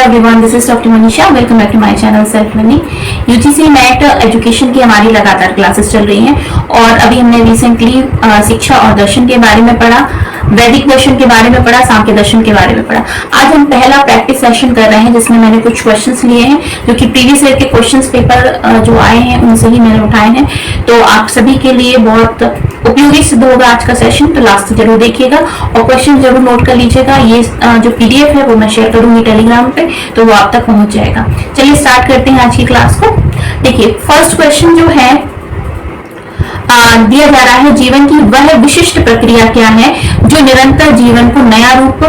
Everyone, this is doctor Manisha. Welcome back to my channel self learning. UGC NET education की हमारी लगातार classes चल रही हैं और अभी हमने रिसेंटली शिक्षा और दर्शन के बारे में पढ़ा, वैदिक दर्शन के बारे में पढ़ा, सांख्य दर्शन के बारे में पढ़ा। आज हम पहला प्रैक्टिस सेशन कर रहे हैं जिसमें मैंने कुछ क्वेश्चंस लिए हैं जो कि प्रीवियस ईयर के क्वेश्चंस पेपर जो आए हैं उनसे ही मैंने उठाए हैं। तो आप सभी के लिए बहुत उपयोगी सिद्ध होगा आज का सेशन, तो लास्ट तक जरूर देखिएगा और क्वेश्चन जरूर नोट कर लीजिएगा। ये जो पीडीएफ है वो मैं शेयर करूंगी टेलीग्राम पे, तो वो आप तक पहुंच जाएगा। चलिए स्टार्ट करते हैं आज की क्लास को। देखिए फर्स्ट क्वेश्चन जो है दिया जा रहा है, जीवन की वह विशिष्ट प्रक्रिया क्या है जो निरंतर जीवन को नया रूप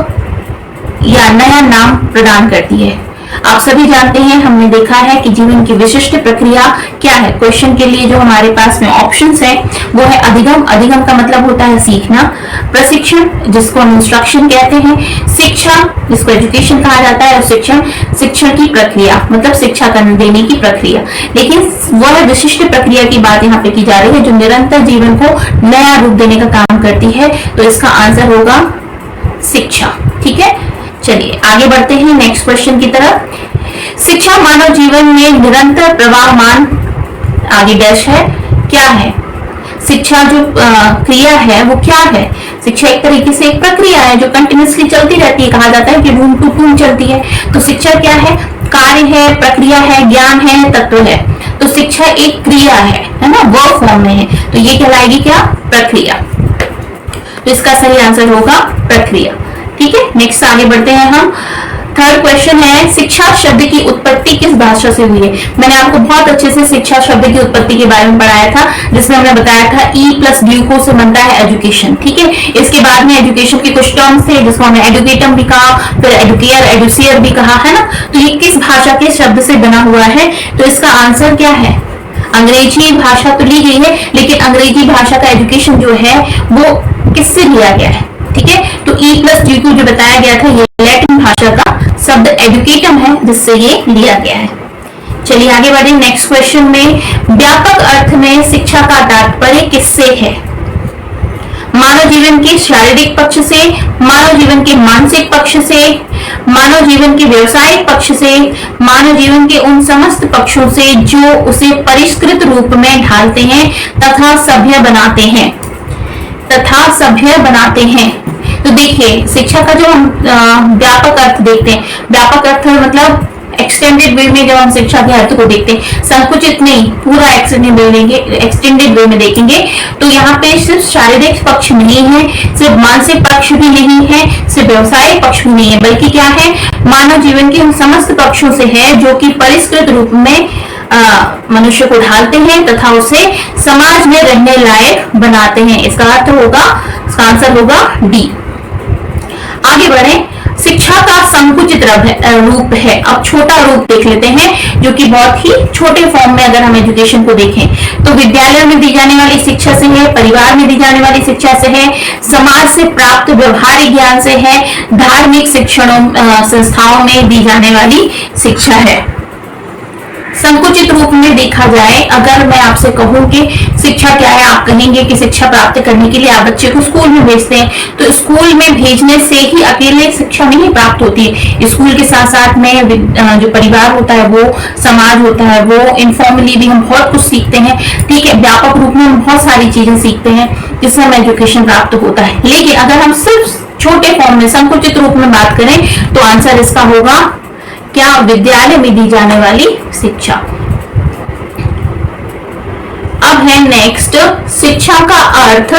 या नया नाम प्रदान करती है। आप सभी जानते हैं, हमने देखा है कि जीवन की विशिष्ट प्रक्रिया क्या है। क्वेश्चन के लिए जो हमारे पास में ऑप्शंस है वो है अधिगम। अधिगम का मतलब होता है सीखना, प्रशिक्षण जिसको हम इंस्ट्रक्शन कहते हैं, शिक्षा जिसको एजुकेशन कहा जाता है, और शिक्षण की प्रक्रिया मतलब शिक्षा देने की प्रक्रिया। लेकिन वह विशिष्ट प्रक्रिया की बात यहाँ पे की जा रही है जो निरंतर जीवन को नया रूप देने का काम करती है, तो इसका आंसर होगा शिक्षा। ठीक है, चलिए आगे बढ़ते हैं नेक्स्ट क्वेश्चन की तरफ। शिक्षा मानव जीवन में निरंतर प्रवाहमान आगे डैश है क्या है। शिक्षा जो क्रिया है वो क्या है। शिक्षा एक तरीके से एक प्रक्रिया है जो कंटिन्यूसली चलती रहती है, कहा जाता है कि रूम टू रूम चलती है। तो शिक्षा क्या है, कार्य है, प्रक्रिया है, ज्ञान है, तत्व है। तो शिक्षा एक क्रिया है ना, वर्ब फॉर्म में है, तो ये कहलाएगी क्या, प्रक्रिया। तो इसका सही आंसर होगा प्रक्रिया। ठीक है, नेक्स्ट आगे बढ़ते हैं हम। थर्ड क्वेश्चन है, शिक्षा शब्द की उत्पत्ति किस भाषा से हुई है। मैंने आपको बहुत अच्छे से शिक्षा शब्द की उत्पत्ति के बारे में पढ़ाया था, जिसमें हमने बताया था ई प्लस ड्यूको से बनता है एजुकेशन। ठीक है, इसके बाद में एजुकेशन के कुछ टर्म्स थे जिसको हमने एडुकेटम भी कहा, फिर एडुकेयर, एडुसियर भी कहा, है ना। तो ये किस भाषा के शब्द से बना हुआ है, तो इसका आंसर क्या है, अंग्रेजी भाषा तो ली गई है, लेकिन अंग्रेजी भाषा का एजुकेशन जो है वो किससे लिया गया है। ठीक है, तो ई प्लस ड्यूको जो बताया गया था ये लैटिन भाषा का शब्द एडुकेटम है जिससे ये लिया गया है। चलिए आगे बढ़े नेक्स्ट क्वेश्चन में। व्यापक अर्थ में शिक्षा का तात्पर्य किससे है। मानव जीवन के शारीरिक पक्ष से, मानव जीवन के मानसिक पक्ष से, मानव जीवन के व्यवसायिक पक्ष से, मानव जीवन के उन समस्त पक्षों से जो उसे परिष्कृत रूप में ढालते हैं तथा सभ्य बनाते हैं। तो देखिए शिक्षा का जो हम व्यापक अर्थ देखते हैं, व्यापक अर्थ मतलब एक्सटेंडेड वे में जब हम शिक्षा के अर्थ को देखते हैं, संकुचित नहीं पूरा एक्सटेंडेड वे में देखेंगे, तो यहाँ पे सिर्फ शारीरिक पक्ष नहीं है, सिर्फ मानसिक पक्ष भी नहीं है, सिर्फ व्यवसायिक पक्ष भी नहीं है, बल्कि क्या है, मानव जीवन के उन समस्त पक्षों से है जो कि परिष्कृत रूप में मनुष्य को ढालते हैं तथा उसे समाज में रहने लायक बनाते हैं। इसका अर्थ होगा, इसका आंसर होगा डी। आगे बढ़े, शिक्षा का संकुचित रूप है। अब छोटा रूप देख लेते हैं जो कि बहुत ही छोटे फॉर्म में अगर हम एजुकेशन को देखें तो विद्यालय में दी जाने वाली शिक्षा से है, परिवार में दी जाने वाली शिक्षा से है, समाज से प्राप्त व्यवहारिक ज्ञान से है, धार्मिक शिक्षणों संस्थाओं में दी जाने वाली शिक्षा है। संकुचित रूप में देखा जाए, अगर मैं आपसे कहूं कि शिक्षा क्या है, आप कहेंगे कि शिक्षा प्राप्त करने के लिए आप बच्चे को स्कूल में भेजते हैं, तो स्कूल में भेजने से ही अकेले शिक्षा नहीं प्राप्त होती है। स्कूल के साथ साथ में जो परिवार होता है, वो समाज होता है, वो इनफॉर्मली भी हम बहुत कुछ सीखते हैं। ठीक है, व्यापक रूप में हम बहुत सारी चीजें सीखते हैं जिससे हमें एजुकेशन प्राप्त होता है। लेकिन अगर हम सिर्फ छोटे फॉर्म में संकुचित रूप में बात करें तो आंसर इसका होगा क्या, विद्यालय में दी जाने वाली शिक्षा। अब है नेक्स्ट, शिक्षा का अर्थ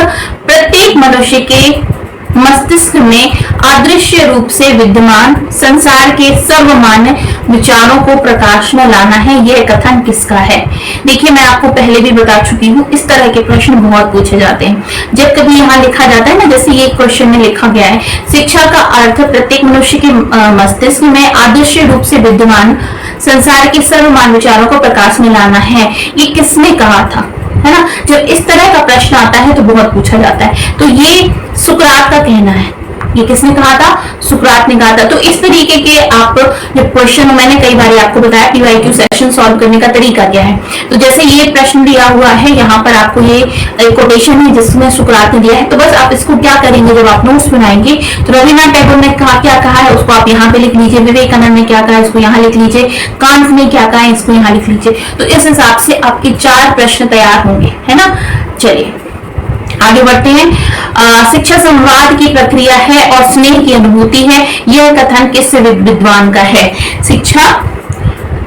प्रत्येक मनुष्य के मस्तिष्क में अदृश्य रूप से विद्यमान संसार के सर्वमान्य विचारों को प्रकाश में लाना है। यह कथन किसका है। देखिए मैं आपको पहले भी बता चुकी हूँ, इस तरह के प्रश्न बहुत पूछे जाते हैं। जब कभी यहाँ लिखा जाता है ना, जैसे ये क्वेश्चन में लिखा गया है, शिक्षा का अर्थ प्रत्येक मनुष्य के मस्तिष्क में अदृश्य रूप से विद्यमान संसार के सर्वमान्य विचारों को प्रकाश में लाना है, ये किसने कहा था, है ना। जब इस तरह का प्रश्न आता है तो बहुत पूछा जाता है। तो ये सुकरात का कहना है। ये किसने कहा था? सुकरात ने कहा था। तो इस तरीके के आप जो क्वेश्चन, मैंने कई बार आपको बताया पीवाईक्यू सेशन सॉल्व करने का तरीका क्या है। तो जैसे ये प्रश्न दिया हुआ है, यहाँ पर आपको ये कोटेशन है जिसमें सुकरात ने दिया है, तो बस आप इसको क्या करेंगे, जब आप नोट्स बनाएंगे तो रविन्द्रनाथ टैगोर ने क्या कहा है उसको आप यहाँ पे लिख लीजिए, विवेकानंद ने क्या कहा है इसको यहाँ लिख लीजिए, कांट ने क्या कहा है इसको यहाँ लिख लीजिए। तो इस हिसाब से आपके 4 प्रश्न तैयार होंगे, है ना। चलिए आगे बढ़ते हैं। शिक्षा संवाद की प्रक्रिया है और स्नेह की अनुभूति है, यह कथन किस विद्वान का है? शिक्षा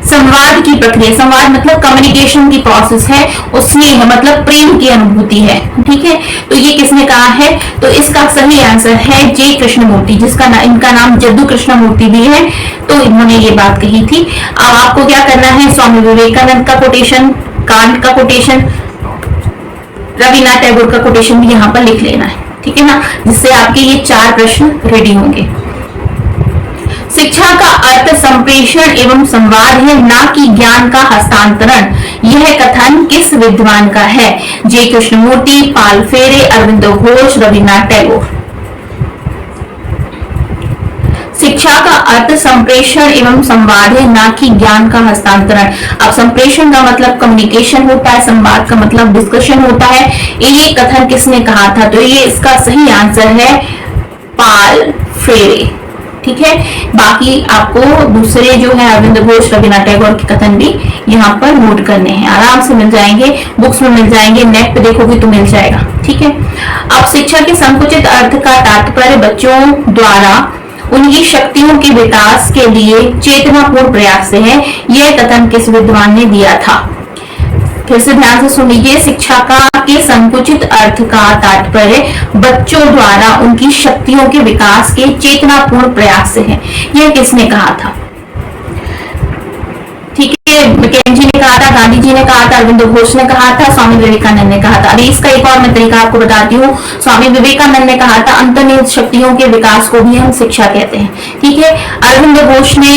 संवाद की प्रक्रिया, संवाद मतलब कम्युनिकेशन की प्रोसेस है, और स्नेह मतलब प्रेम की अनुभूति है, ठीक है। तो ये किसने कहा है? तो इसका सही आंसर है जे कृष्णमूर्ति, इनका नाम जद्दू कृष्णमूर्ति भी है, तो इन्होंने ये बात कही थी। अब आपको क्या करना है, स्वामी विवेकानंद का कोटेशन, कांट का कोटेशन, रविन्द्रनाथ टैगोर का कोटेशन भी यहाँ पर लिख लेना है, ठीक है ना, जिससे आपके ये 4 प्रश्न रेडी होंगे। शिक्षा का अर्थ संप्रेषण एवं संवाद है, ना कि ज्ञान का हस्तांतरण, यह कथन किस विद्वान का है? जे कृष्णमूर्ति, पाल फेरे, अरविंदो घोष, रविन्द्रनाथ टैगोर। शिक्षा का अर्थ संप्रेषण एवं संवाद है, ना कि ज्ञान का हस्तांतरण। अब संप्रेषण का मतलब कम्युनिकेशन होता है, संवाद का मतलब डिस्कशन होता है। ये कथन किसने कहा था? तो ये इसका सही आंसर है पाल फेरे, ठीक है। बाकी आपको दूसरे जो है अरविंद घोष, रविन्द्रनाथ टैगोर के कथन भी यहाँ पर नोट करने हैं, आराम से मिल जाएंगे, बुक्स में मिल जाएंगे, नेट पे देखोगे तो मिल जाएगा, ठीक है। अब शिक्षा के संकुचित अर्थ का तात्पर्य बच्चों द्वारा उनकी शक्तियों के विकास के लिए चेतनापूर्ण प्रयास से है, यह कथन किस विद्वान ने दिया था? फिर से ध्यान से सुन लीजिए, शिक्षा का के संकुचित अर्थ का तात्पर्य बच्चों द्वारा उनकी शक्तियों के विकास के चेतनापूर्ण प्रयास से है, यह किसने कहा था? ठीक है, मैकेंजी ने कहा था, गांधी जी ने कहा था, अरविंद घोष ने कहा था, स्वामी विवेकानंद ने कहा था। अभी इसका एक और मैं तरीका आपको बताती हूँ। स्वामी विवेकानंद ने कहा था अंतर्निहित शक्तियों के विकास को भी हम शिक्षा कहते हैं, ठीक है। अरविंद घोष ने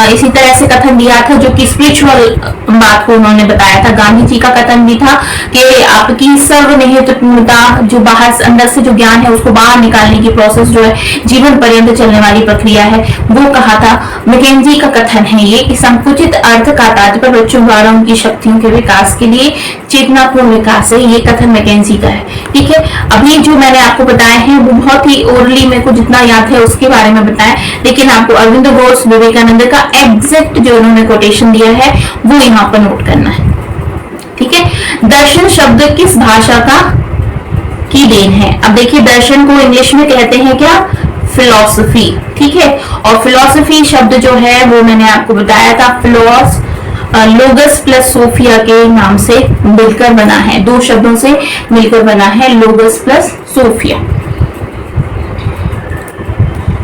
इसी तरह से कथन दिया था, जो कि स्पिरिचुअल बात को उन्होंने बताया था। गांधी जी का कथन भी था कि आपकी सर्वनिहित पूर्णता, जो बाहर अंदर से जो ज्ञान है उसको बाहर निकालने की प्रोसेस जो है जीवन पर्यंत चलने वाली प्रक्रिया है, वो कहा था। मैकेंजी का कथन है ये कि संकुचित अर्थ का तात्पर्य बच्चों द्वारा उनकी शक्तियों के विकास के लिए चेतनापूर्ण विकास है, ये कथन मैकेंजी का है, ठीक है। अभी जो मैंने आपको बताया है वो बहुत ही ओरली मेरे को जितना याद है उसके बारे में बताया, लेकिन आपको अरविंद घोष, विवेकानंद का एग्जैक्ट जो उन्होंने कोटेशन दिया है वो यहाँ पर नोट करना है, ठीक है। दर्शन शब्द किस भाषा का की देन है? अब देखिए, दर्शन को इंग्लिश में कहते हैं क्या? फिलॉसफी, ठीक है। और फिलॉसफी शब्द जो है वो मैंने आपको बताया था, लोगस प्लस सोफिया के नाम से मिलकर बना है, 2 शब्दों से मिलकर बना है, लोगस प्लस सोफिया।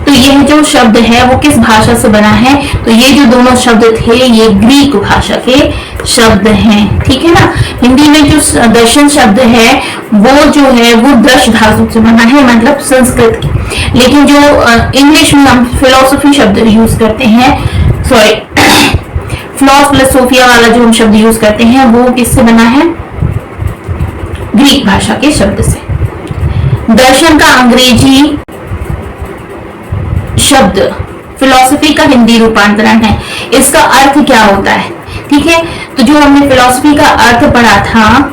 तो यह जो शब्द है वो किस भाषा से बना है? तो ये जो दोनों शब्द थे ये ग्रीक भाषा के शब्द हैं, ठीक है ना। हिंदी में जो दर्शन शब्द है वो जो है वो दर्श धातु से बना है, मतलब संस्कृत की। लेकिन जो इंग्लिश में हम फिलोसफी शब्द यूज करते हैं, सॉरी फिलॉस प्लस सोफिया वाला जो हम शब्द यूज करते हैं वो किससे बना है? ग्रीक भाषा के शब्द से। दर्शन का अंग्रेजी शब्द फिलॉसफी का हिंदी रूपांतरण है। इसका अर्थ क्या होता है? ठीक है, तो जो हमने फिलॉसफी का अर्थ पढ़ा था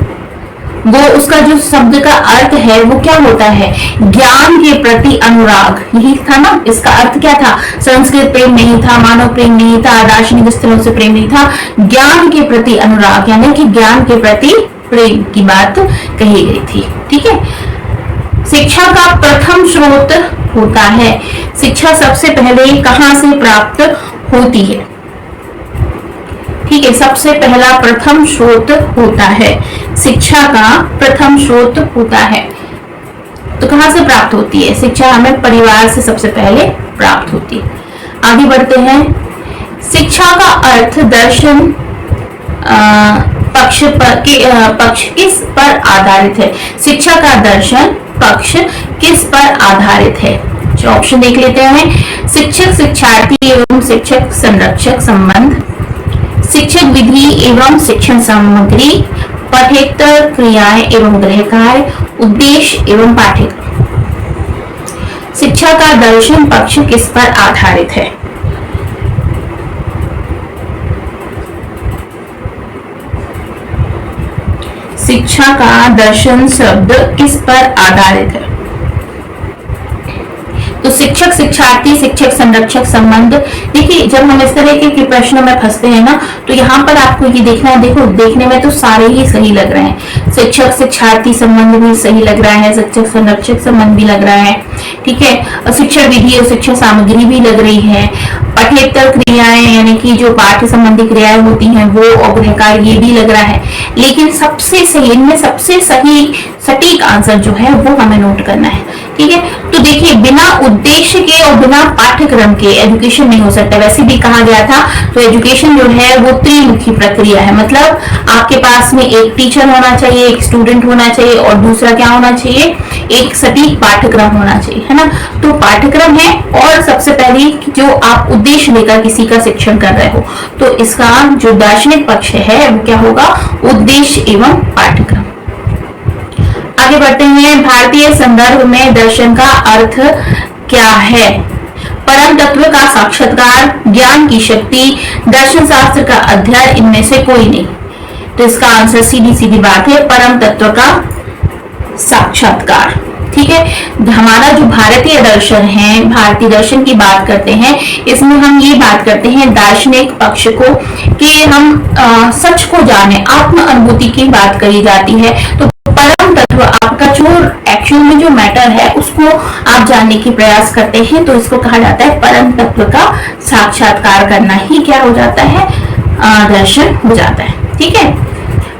वो उसका जो शब्द का अर्थ है वो क्या होता है? ज्ञान के प्रति अनुराग, यही था ना। इसका अर्थ क्या था? संस्कृत प्रेम नहीं था, मानव प्रेम नहीं था, दार्शनिक स्थलों से प्रेम नहीं था, ज्ञान के प्रति अनुराग यानी कि ज्ञान के प्रति प्रेम की बात कही गई थी। ठीक है, शिक्षा का प्रथम स्रोत होता है। शिक्षा सबसे पहले कहां से प्राप्त होती है? ठीक है, सबसे पहला प्रथम स्रोत होता है, शिक्षा का प्रथम स्रोत होता है। तो कहां से प्राप्त होती है? शिक्षा हमें परिवार से सबसे पहले प्राप्त होती है। आगे बढ़ते हैं। शिक्षा का अर्थ दर्शन पक्ष किस पर आधारित है? शिक्षा का दर्शन पक्ष किस पर आधारित है? ऑप्शन देख लेते हैं। शिक्षक शिक्षार्थी एवं शिक्षक संरक्षक संबंध, शिक्षक विधि एवं शिक्षण सामग्री, पठ्येतर क्रियाएं एवं गृह कार्य, उद्देश्य एवं पाठ्यक्रम। शिक्षा का दर्शन पक्ष किस पर आधारित है? शिक्षा का दर्शन शब्द किस पर आधारित है? तो शिक्षक शिक्षार्थी, शिक्षक संरक्षक संबंध। देखिए जब हम इस तरह के प्रश्नों में फंसते हैं ना, तो यहाँ पर आपको ये देखना है, देखो देखने में तो सारे ही सही लग रहे हैं, शिक्षक शिक्षार्थी संबंध भी सही लग रहा है, शिक्षक संरक्षक संबंध भी लग रहा है, ठीक है, शिक्षण विधि और शिक्षण सामग्री भी लग रही है, पठ्येतर क्रियाएं यानी कि जो पाठ्य संबंधी क्रियाएं होती हैं वो और गृह कार्य ये भी लग रहा है। लेकिन सबसे सही, इनमें सबसे सही सटीक आंसर जो है वो हमें नोट करना है, ठीक है। तो देखिए बिना उद्देश्य के और बिना पाठ्यक्रम के एजुकेशन नहीं हो सकता। वैसे भी कहा गया था, तो एजुकेशन जो है वो त्रिमुखी प्रक्रिया है, मतलब आपके पास में एक टीचर होना चाहिए, एक स्टूडेंट होना चाहिए और दूसरा क्या होना चाहिए, एक सटीक पाठ्यक्रम होना चाहिए, है ना। तो पाठ्यक्रम है और सबसे पहले जो आप उद्देश्य लेकर किसी का शिक्षण कर रहे हो, तो इसका जो दार्शनिक पक्ष है वो क्या होगा, उद्देश्य एवं पाठ्यक्रम। आगे बढ़ते हैं, भारतीय संदर्भ में दर्शन का अर्थ क्या है? परम तत्व का साक्षात्कार, ज्ञान की शक्ति, दर्शन शास्त्र का अध्ययन, इनमें से कोई नहीं। तो इसका आंसर सीधी सीधी बात है, परम तत्व का साक्षात्कार, ठीक है। हमारा जो भारतीय दर्शन है, भारतीय दर्शन की बात करते हैं, इसमें हम ये बात करते हैं दार्शनिक पक्ष को कि हम सच को जाने, आत्म अनुभूति की बात करी जाती है। तो परम तत्व आपका जो एक्चुअल में जो मैटर है उसको आप जानने की प्रयास करते हैं, तो इसको कहा जाता है परम तत्व का साक्षात्कार करना ही क्या हो जाता है, दर्शन हो जाता है, ठीक है।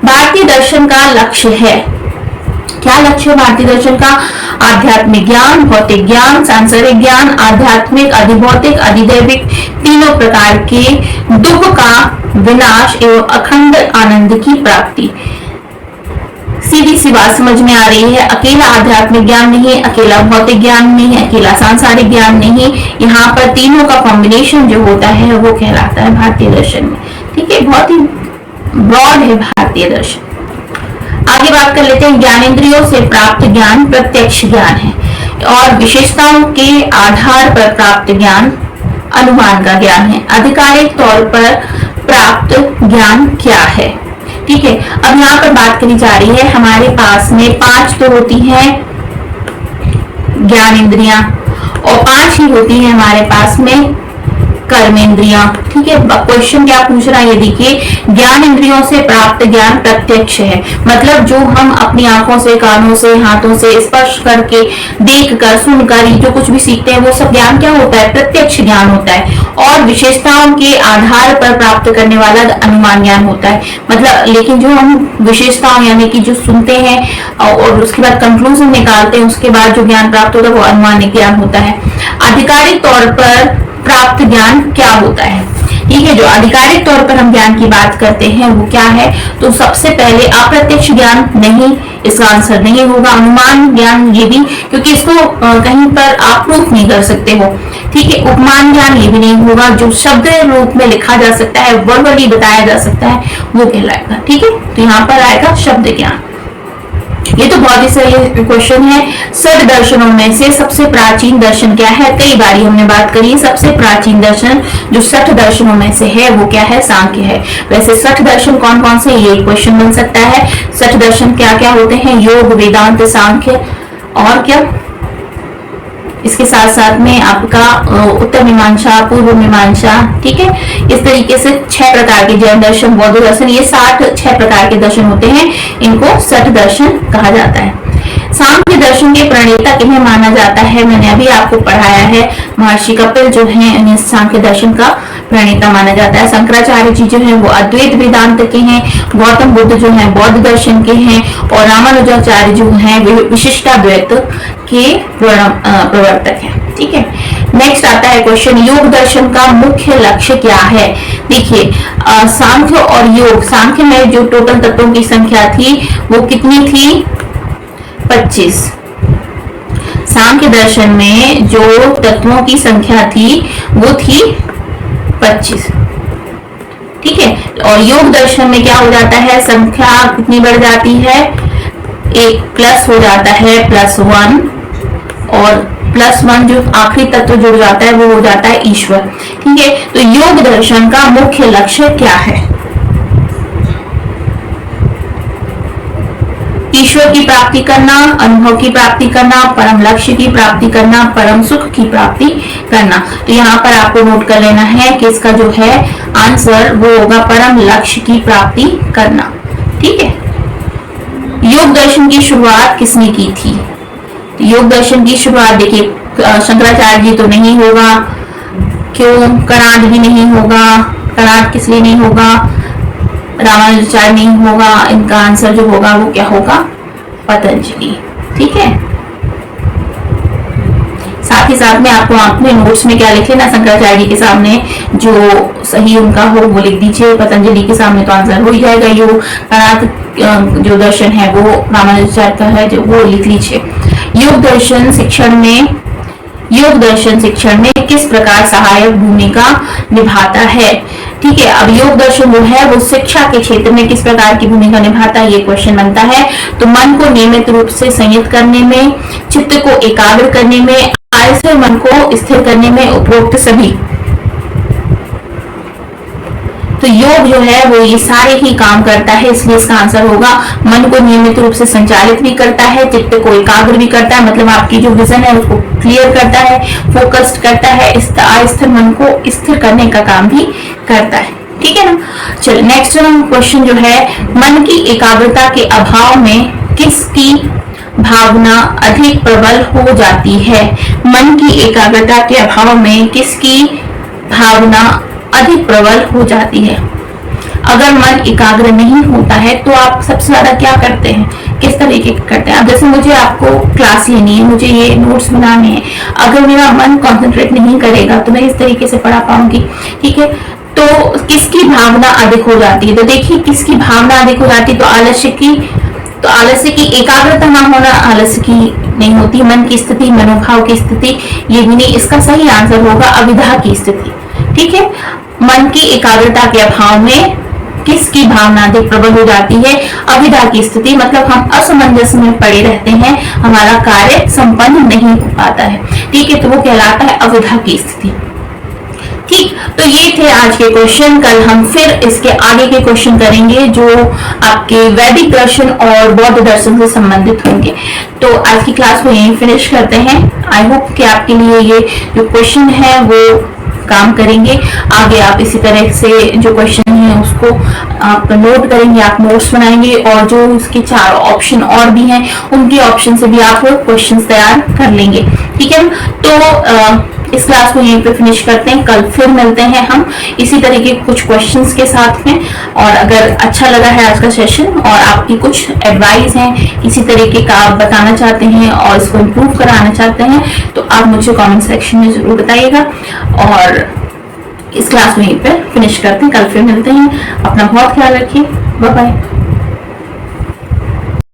भारतीय दर्शन का लक्ष्य है, क्या लक्ष्य है भारतीय दर्शन का? आध्यात्मिक ज्ञान, भौतिक ज्ञान, सांसारिक ज्ञान, आध्यात्मिक, अधिभौतिक, अधिदैविक, तीनों प्रकार के दुख का विनाश एवं अखंड आनंद की प्राप्ति। सीधी सी बात समझ में आ रही है, अकेला आध्यात्मिक ज्ञान नहीं, अकेला भौतिक ज्ञान नहीं, अकेला सांसारिक ज्ञान नहीं, यहाँ पर तीनों का कॉम्बिनेशन जो होता है वो कहलाता है भारतीय दर्शन में, ठीक है। बहुत ही ब्रॉड है भारतीय दर्शन। आगे बात कर लेते हैं, ज्ञानेंद्रियों से प्राप्त ज्ञान प्रत्यक्ष ज्ञान है और विशेषताओं के आधार पर प्राप्त ज्ञान अनुमान का ज्ञान है। आधिकारिक तौर पर प्राप्त ज्ञान क्या है, ठीक है। अब यहाँ पर बात करी जा रही है, हमारे पास में 5 तो होती है ज्ञानेंद्रियां और 5 ही होती है हमारे पास में कर्मेंद्रियां, ठीक है। क्वेश्चन क्या पूछ रहा है ये देखिए, ज्ञान इंद्रियों से प्राप्त ज्ञान प्रत्यक्ष है, मतलब जो हम अपनी आंखों से, कानों से, हाथों से स्पर्श करके, देखकर, सुनकर जो कुछ भी सीखते हैं वो सब ज्ञान क्या होता है, प्रत्यक्ष ज्ञान होता है। और विशेषताओं के आधार पर प्राप्त करने वाला अनुमान ज्ञान होता है, मतलब लेकिन जो हम विशेषताओं यानी कि जो सुनते हैं और उसके बाद कंक्लूजन निकालते हैं, उसके बाद जो ज्ञान प्राप्त होता है वो अनुमानिक ज्ञान होता है। आधिकारिक तौर पर प्राप्त ज्ञान क्या होता है, ठीक है। जो आधिकारिक तौर पर हम ज्ञान की बात करते हैं वो क्या है, तो सबसे पहले अप्रत्यक्ष ज्ञान नहीं, इसका आंसर नहीं होगा। अनुमान ज्ञान ये भी, क्योंकि इसको कहीं पर आप प्रूफ नहीं कर सकते हो, ठीक है। उपमान ज्ञान ये भी नहीं होगा, जो शब्द रूप में लिखा जा सकता है, वर्बली बताया जा सकता है, वो कहलाएगा, ठीक है। तो यहाँ पर आएगा शब्द ज्ञान। ये तो बहुत ही सही क्वेश्चन है। सठ दर्शनों में से सबसे प्राचीन दर्शन क्या है? कई बारी हमने बात करी, सबसे प्राचीन दर्शन जो 60 दर्शनों में से है वो क्या है? सांख्य है। वैसे 60 दर्शन कौन कौन से, ये क्वेश्चन बन सकता है। 60 दर्शन क्या क्या होते हैं? योग, वेदांत, सांख्य और क्या, इसके साथ साथ में आपका उत्तर मीमांसा, पूर्व मीमांसा, ठीक है। इस तरीके से 6 प्रकार के जैन दर्शन, बौद्ध दर्शन, ये 6 प्रकार के दर्शन होते हैं, इनको 60 दर्शन कहा जाता है। सांख्य दर्शन के प्रणेता किन्हें माना जाता है? मैंने अभी आपको पढ़ाया है, महर्षि कपिल जो है इन्हें सांख्य दर्शन का प्रणेता माना जाता है। शंकराचार्य जी जो है वो अद्वैत वेदांत के हैं, गौतम बुद्ध जो है बौद्ध दर्शन के हैं और रामानुजाचार्य जो है विशिष्टाद्वैत के प्रवर्तक हैं, ठीक है। नेक्स्ट आता है क्वेश्चन, योग दर्शन का मुख्य लक्ष्य क्या है? देखिए सांख्य और योग, सांख्य में जो टोटल तत्वों की संख्या थी वो कितनी थी? 25। सांख्य दर्शन में जो तत्वों की संख्या थी वो थी 25, ठीक है। और योग दर्शन में क्या हो जाता है? संख्या कितनी बढ़ जाती है? एक प्लस हो जाता है, +1 और +1 जो आखिरी तत्व जुड़ जाता है वो हो जाता है ईश्वर। ठीक है, तो योग दर्शन का मुख्य लक्ष्य क्या है? ईश्वर की प्राप्ति करना, अनुभव की प्राप्ति करना, परम लक्ष्य की प्राप्ति करना, परम सुख की प्राप्ति करना। तो यहाँ पर आपको नोट कर लेना है कि इसका जो है आंसर वो होगा परम लक्ष्य की प्राप्ति करना। ठीक है, योग दर्शन की शुरुआत किसने की थी? तो योग दर्शन की शुरुआत देखिए शंकराचार्य जी तो नहीं होगा, क्यों? कणाद भी नहीं होगा। कणाद किस लिए नहीं होगा? रामानुजाचार्य नहीं होगा। इनका आंसर जो होगा वो क्या होगा? पतंजलि। ठीक है, साथ ही साथ में आपको अपने नोट्स में क्या लिख लेना, शंकराचार्य जी के सामने जो सही उनका हो वो लिख दीजिए, पतंजलि के सामने तो आंसर हो ही जाएगा। योग कणाद जो दर्शन है वो रामानुजाचार्य का है, जो वो लिख लीजिए। योग दर्शन शिक्षण में किस प्रकार सहायक भूमिका निभाता है? ठीक है, अब योग दर्शन जो है वो शिक्षा के क्षेत्र में किस प्रकार की भूमिका निभाता है, ये क्वेश्चन बनता है। तो मन को नियमित रूप से संयत करने में, चित्त को एकाग्र करने में, आलस्य मन को स्थिर करने में, उपरोक्त सभी। तो योग जो है वो ये सारे ही काम करता है, इसलिए इसका आंसर होगा मन को नियमित रूप से संचालित भी करता है, चित्त को एकाग्र भी करता है, मतलब आपकी जो विजन है उसको क्लियर करता है, फोकस्ड करता है, अस्थिर मन को स्थिर करने का काम भी करता है। ठीक है ना। चलो नेक्स्ट क्वेश्चन जो है, मन की एकाग्रता के अभाव में किसकी भावना अधिक प्रबल हो जाती है? मन की एकाग्रता के अभाव में किसकी भावना अधिक प्रबल हो जाती है? अगर मन एकाग्र नहीं होता है तो आप सबसे ज्यादा क्या करते हैं, किस तरीके करते हैं? अब जैसे मुझे आपको क्लास लेनी है, मुझे ये नोट्स बनाने हैं, अगर मेरा मन कंसंट्रेट नहीं करेगा तो मैं इस तरीके से पढ़ा पाऊंगी। ठीक है, तो किसकी भावना अधिक हो जाती है? तो देखिए किसकी भावना अधिक हो जाती है, तो आलस्य की एकाग्रता ना होना आलस्य की नहीं होती, मन की स्थिति, मनोभाव की स्थिति, ये भी नहीं। इसका सही आंसर होगा अविधा की स्थिति। ठीक है, मन की एकाग्रता के अभाव में किसकी भावना अधिक प्रबल हो जाती है? अविधा की स्थिति, मतलब हम असमंजस में पड़े रहते हैं, हमारा कार्य संपन्न नहीं हो पाता है। ठीक है, तो वो कहलाता है अविधा की स्थिति। ठीक, तो ये थे आज के क्वेश्चन। कल हम फिर इसके आगे के क्वेश्चन करेंगे जो आपके वैदिक दर्शन और बौद्ध दर्शन से संबंधित होंगे। तो आज की क्लास को यहीं फिनिश करते हैं। आई होप कि आपके लिए ये जो क्वेश्चन है वो काम करेंगे। आगे आप इसी तरह से जो क्वेश्चन है उसको आप नोट करेंगे, आप नोट्स बनाएंगे, और जो इसके 4 ऑप्शन और भी हैं उनके ऑप्शन से भी आप क्वेश्चंस तैयार कर लेंगे। ठीक है, तो इस क्लास को यहीं पे फिनिश करते हैं। कल फिर मिलते हैं हम इसी तरह के कुछ क्वेश्चंस के साथ में। और अगर अच्छा लगा है आज का सेशन और आपकी कुछ एडवाइस है, इसी तरीके का आप बताना चाहते हैं और इसको इम्प्रूव कराना चाहते हैं, तो आप मुझे कमेंट सेक्शन में जरूर बताइएगा। और इस क्लास में यहीं पे फिनिश करते हैं, कल फिर मिलते हैं। अपना बहुत ख्याल रखिए, बाय बाय।